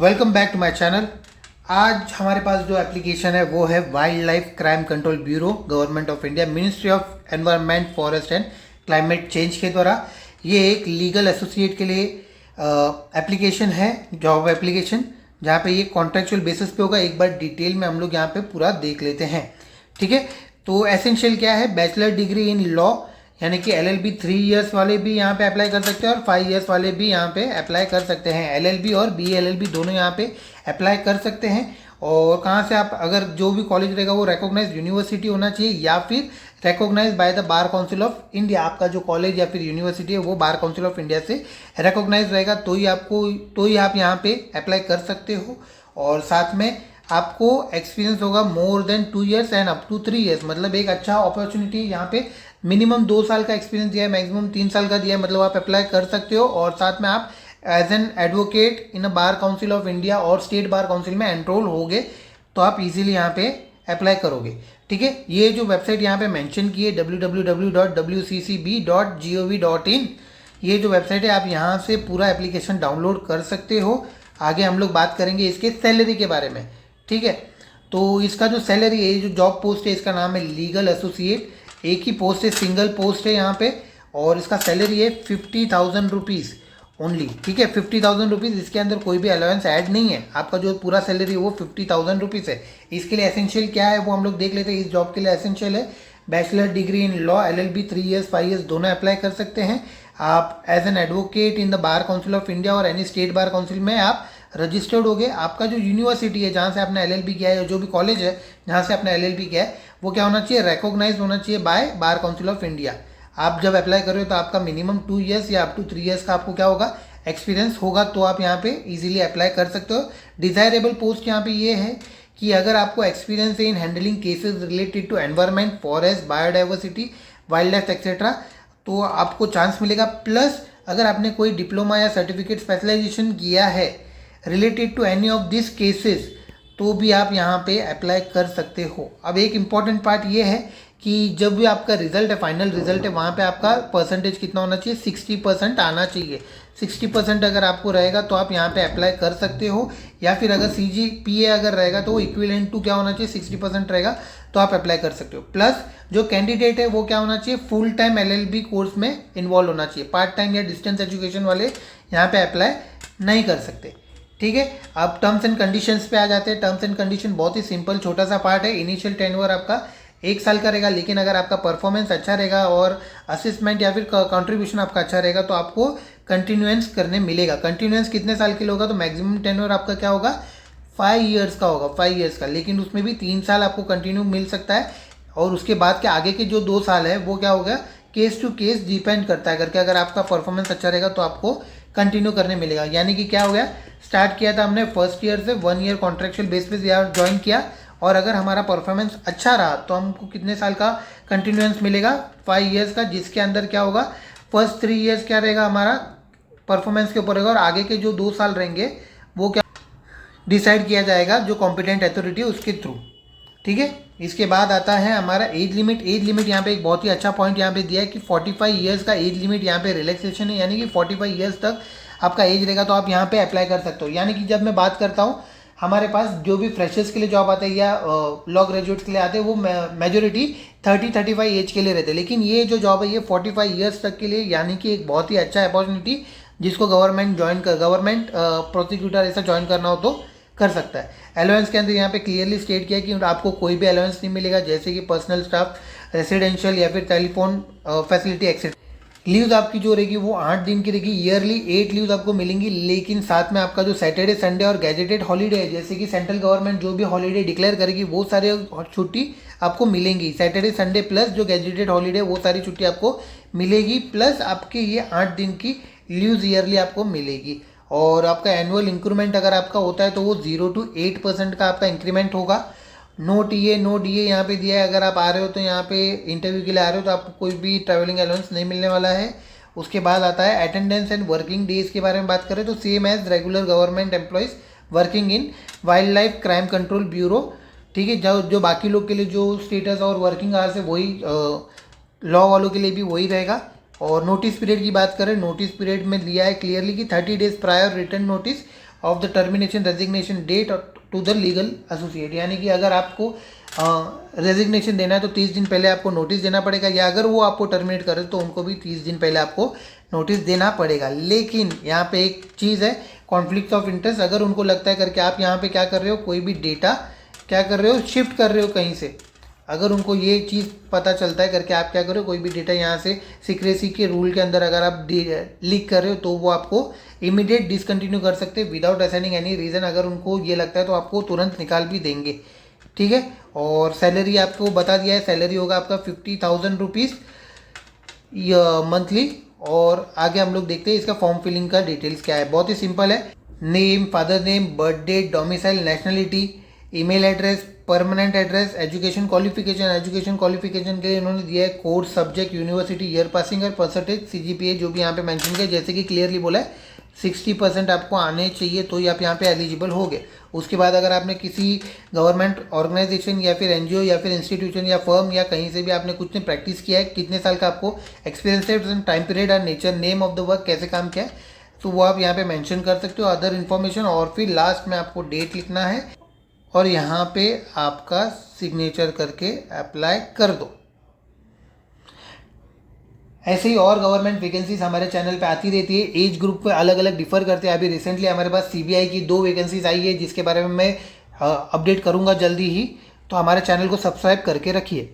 Welcome back to my channel. आज हमारे पास जो एप्लीकेशन है वो है wild life crime control bureau, government of India, ministry of environment, forest and climate change के द्वारा। ये एक लीगल एसोसिएट के लिए एप्लीकेशन है, जॉब एप्लीकेशन, जहाँ पे ये कॉन्ट्रेक्चुअल बेसिस पे होगा। एक बार डिटेल में हम लोग यहाँ पे पूरा देख लेते हैं, ठीक है। तो एसेंशियल क्या है, बैचलर डिग्री इन लॉ, यानी कि LLB 3 इयर्स वाले भी यहाँ पे अप्लाई कर सकते हैं और 5 इयर्स वाले भी यहाँ पे अप्लाई कर सकते हैं। LLB और BLLB दोनों यहाँ पे अप्लाई कर सकते हैं। और कहाँ से आप, अगर जो भी कॉलेज रहेगा वो रिकॉग्नाइज यूनिवर्सिटी होना चाहिए या फिर recognise by the bar council of India. आपका जो कॉलेज या फिर यूनिवर्सिटी है वो बार काउंसिल ऑफ इंडिया से रिकॉग्नाइज रहेगा, तो ही आप यहाँ पे अप्लाई कर सकते हो। और साथ में आपको एक्सपीरियंस होगा more than 2 years and up to 3 years, मतलब एक अच्छा अपॉर्चुनिटी यहाँ पे। मिनिमम 2 साल का एक्सपीरियंस दिया है, मैक्सिमम 3 साल का दिया है, मतलब आप अप्लाई कर सकते हो। और साथ में आप as an advocate in a bar council of India और स्टेट बार काउंसिल में एनरोल होगे तो आप इजीली यहाँ पे अप्लाई करोगे, ठीक है। ये जो वेबसाइट यहाँ पे मेंशन की है www.wccb.gov.in, ये जो वेबसाइट है आप यहाँ से पूरा एप्लीकेशन डाउनलोड कर सकते हो। आगे हम लोग बात करेंगे इसके सैलरी के बारे में, ठीक है। तो इसका जो सैलरी है, जो जॉब पोस्ट है, इसका नाम है लीगल एसोसिएट। एक ही पोस्ट है, सिंगल पोस्ट है यहाँ पे, और इसका सैलरी है 50,000 रुपीज़ ओनली, ठीक है। 50,000 रुपीज़, इसके अंदर कोई भी अलाउंस ऐड नहीं है। आपका जो पूरा सैलरी है वो 50,000 रुपीज़ है। इसके लिए एसेंशियल क्या है वो हम लोग देख लेते हैं। इस जॉब के लिए एसेंशियल है bachelor degree in law, LLB 3 years 5 years दोनों अप्लाई कर सकते हैं। आप as an advocate in the bar council of India और एनी स्टेट बार काउंसिल में आप रजिस्टर्ड हो गए। आपका जो यूनिवर्सिटी है जहाँ से आपने LLB किया है, या जो भी कॉलेज है जहाँ से आपने LLB किया है, वो क्या होना चाहिए, रिकॉग्नाइज होना चाहिए by bar council of India. आप जब अप्लाई कर रहे हो तो आपका मिनिमम 2 इयर्स या अप टू 3 इयर्स का आपको क्या होगा, एक्सपीरियंस होगा, तो आप यहाँ पे इजीली अप्लाई कर सकते हो। डिज़ायरेबल पोस्ट यहाँ पे ये है कि अगर आपको एक्सपीरियंस है in handling cases related to environment, forest, biodiversity, wild life etcetera, तो आपको चांस मिलेगा। प्लस अगर आपने कोई डिप्लोमा या सर्टिफिकेट स्पेशलाइजेशन किया है related to any of this cases, तो भी आप यहाँ पे अप्लाई कर सकते हो। अब एक इम्पॉर्टेंट पार्ट ये है कि जब भी आपका रिजल्ट है, फाइनल रिजल्ट है, वहाँ पे आपका परसेंटेज कितना होना चाहिए, 60% आना चाहिए। 60% अगर आपको रहेगा तो आप यहाँ पे अप्लाई कर सकते हो। या फिर अगर CGPA अगर रहेगा तो वो इक्विवेलेंट टू क्या होना चाहिए, 60% रहेगा, तो आप अप्लाई कर सकते हो। प्लस जो कैंडिडेट है वो क्या होना चाहिए, फुल टाइम LLB कोर्स में इन्वॉल्व होना चाहिए। पार्ट टाइम या डिस्टेंस एजुकेशन वाले यहाँ पे अप्लाई नहीं कर सकते, ठीक है। अब टर्म्स एंड कंडीशंस पे आ जाते हैं। टर्म्स एंड कंडीशन बहुत ही सिंपल छोटा सा पार्ट है। इनिशियल टेन्योर आपका 1 साल का रहेगा, लेकिन अगर आपका परफॉर्मेंस अच्छा रहेगा और असिस्टमेंट या फिर कंट्रीब्यूशन आपका अच्छा रहेगा तो आपको कंटिन्यूएंस करने मिलेगा। कंटिन्यूएंस कितने साल के लिए होगा, तो मैक्सिमम टेन्योर आपका क्या होगा, 5 इयर्स का होगा, 5 इयर्स का, लेकिन उसमें भी 3 साल आपको कंटिन्यू मिल सकता है। और उसके बाद के आगे के जो 2 साल है वो क्या होगा, केस टू केस डिपेंड करता है करके। अगर आपका परफॉर्मेंस अच्छा रहेगा तो आपको कंटिन्यू करने मिलेगा। यानी कि क्या हो गया, स्टार्ट किया था हमने फर्स्ट ईयर से, 1 ईयर कॉन्ट्रेक्चुअल बेस पे ज्वाइन किया, और अगर हमारा परफॉर्मेंस अच्छा रहा तो हमको कितने साल का कंटिन्यूएंस मिलेगा, 5 इयर्स का, जिसके अंदर क्या होगा, फर्स्ट 3 इयर्स क्या रहेगा हमारा परफॉर्मेंस के ऊपर रहेगा, और आगे के जो 2 साल रहेंगे वो क्या डिसाइड किया जाएगा जो कॉम्पिटेंट अथॉरिटी उसके थ्रू, ठीक है। इसके बाद आता है हमारा एज लिमिट। एज लिमिट यहाँ पे एक बहुत ही अच्छा पॉइंट यहाँ पे दिया है कि 45 इयर्स का एज लिमिट यहाँ पे रिलैक्सेशन है, यानी कि 45 इयर्स तक आपका एज रहेगा तो आप यहाँ पे अप्लाई कर सकते हो। यानी कि जब मैं बात करता हूँ, हमारे पास जो भी फ्रेशर्स के लिए जॉब आते हैं या लॉ ग्रेजुएट्स के लिए आते हैं, वो मेजोरिटी 30-35 एज के लिए रहते हैं, लेकिन ये जो जॉब है ये 45 इयर्स तक के लिए, यानी कि एक बहुत ही अच्छा अपॉर्चुनिटी, जिसको गवर्नमेंट प्रोसिक्यूटर ऐसा ज्वाइन करना हो तो कर सकता है। अलाउंस के अंदर यहाँ पे क्लियरली स्टेट किया कि आपको कोई भी अलाउंस नहीं मिलेगा, जैसे कि पर्सनल स्टाफ, रेसिडेंशियल या फिर टेलीफोन फैसिलिटी एक्सेट्रा। लीव्स आपकी जो रहेगी वो 8 दिन की रहेगी, ईयरली 8 लीव्स आपको मिलेंगी, लेकिन साथ में आपका जो सैटरडे संडे और गैजेटेड हॉलीडे है, जैसे कि सेंट्रल गवर्नमेंट जो भी हॉलीडे डिक्लेयर करेगी वो सारे छुट्टी आपको मिलेंगी। सैटरडे संडे प्लस जो गैजेटेड हॉलीडे वो सारी छुट्टी आपको मिलेगी, प्लस आपके ये 8 दिन की लीव्स ईयरली आपको मिलेगी। और आपका एनुअल इंक्रीमेंट अगर आपका होता है तो वो 0 to 8% का आपका इंक्रीमेंट होगा। नो DA यहाँ पे दिया है। अगर आप आ रहे हो तो यहाँ पे इंटरव्यू के लिए आ रहे हो तो आपको कोई भी ट्रैवलिंग अलाउंस नहीं मिलने वाला है। उसके बाद आता है अटेंडेंस एंड वर्किंग डेज के बारे में बात करें तो same as regular government employees working in wild life crime control bureau, ठीक है। जो बाकी लोग के लिए जो स्टेटस और वर्किंग आवर्स है वही लॉ वालों के लिए भी वही रहेगा। और नोटिस पीरियड की बात करें, नोटिस पीरियड में दिया है क्लियरली कि 30 days prior written notice of the termination resignation date to the legal associate, यानी कि अगर आपको रेजिग्नेशन देना है तो 30 दिन पहले आपको नोटिस देना पड़ेगा, या अगर वो आपको टर्मिनेट करे तो उनको भी 30 दिन पहले आपको नोटिस देना पड़ेगा। लेकिन यहाँ पे एक चीज़ है, कॉन्फ्लिक्ट ऑफ इंटरेस्ट। अगर उनको लगता है करके आप यहाँ पे क्या कर रहे हो, कोई भी डेटा क्या कर रहे हो, शिफ्ट कर रहे हो कहीं से, अगर उनको ये चीज़ पता चलता है करके आप क्या करो, कोई भी डेटा यहाँ से सीक्रेसी के रूल के अंदर अगर आप लीक कर रहे हो तो वो आपको इमीडिएट डिसकंटिन्यू कर सकते हैं विदाउट असाइनिंग एनी रीज़न। अगर उनको ये लगता है तो आपको तुरंत निकाल भी देंगे, ठीक है। और सैलरी आपको बता दिया है, सैलरी होगा आपका 50,000 रुपीज़ मंथली। और आगे हम लोग देखते हैं इसका फॉर्म फिलिंग का डिटेल्स क्या है। बहुत ही सिंपल है, name, father name, birth date, domicile, nationality, email address, permanent address, education qualification के लिए इन्होंने दिया है course, subject, university, year passing और परसेंटेज, CGPA जो भी यहाँ पे मेंशन किया, जैसे कि क्लियरली बोला है 60% आपको आने चाहिए तो ही आप यहाँ पे एलिजिबल होगे। उसके बाद अगर आपने किसी गवर्नमेंट ऑर्गेनाइजेशन या फिर NGO या फिर इंस्टीट्यूशन या फर्म या कहीं से भी आपने कुछ ने प्रैक्टिस किया है, कितने साल का आपको एक्सपीरियंस है, टाइम पीरियड और nature, name of the work, कैसे काम किया है, तो वो आप यहाँ पे मेंशन कर सकते हो, अदर इन्फॉर्मेशन। और फिर लास्ट में आपको डेट लिखना है और यहाँ पे आपका सिग्नेचर करके अप्लाई कर दो। ऐसे ही और गवर्नमेंट वैकेंसीज हमारे चैनल पे आती रहती है, एज ग्रुप पे अलग अलग डिफर करते हैं। अभी रिसेंटली हमारे पास CBI की 2 वैकेंसीज आई है जिसके बारे में मैं अपडेट करूँगा जल्दी ही, तो हमारे चैनल को सब्सक्राइब करके रखिए।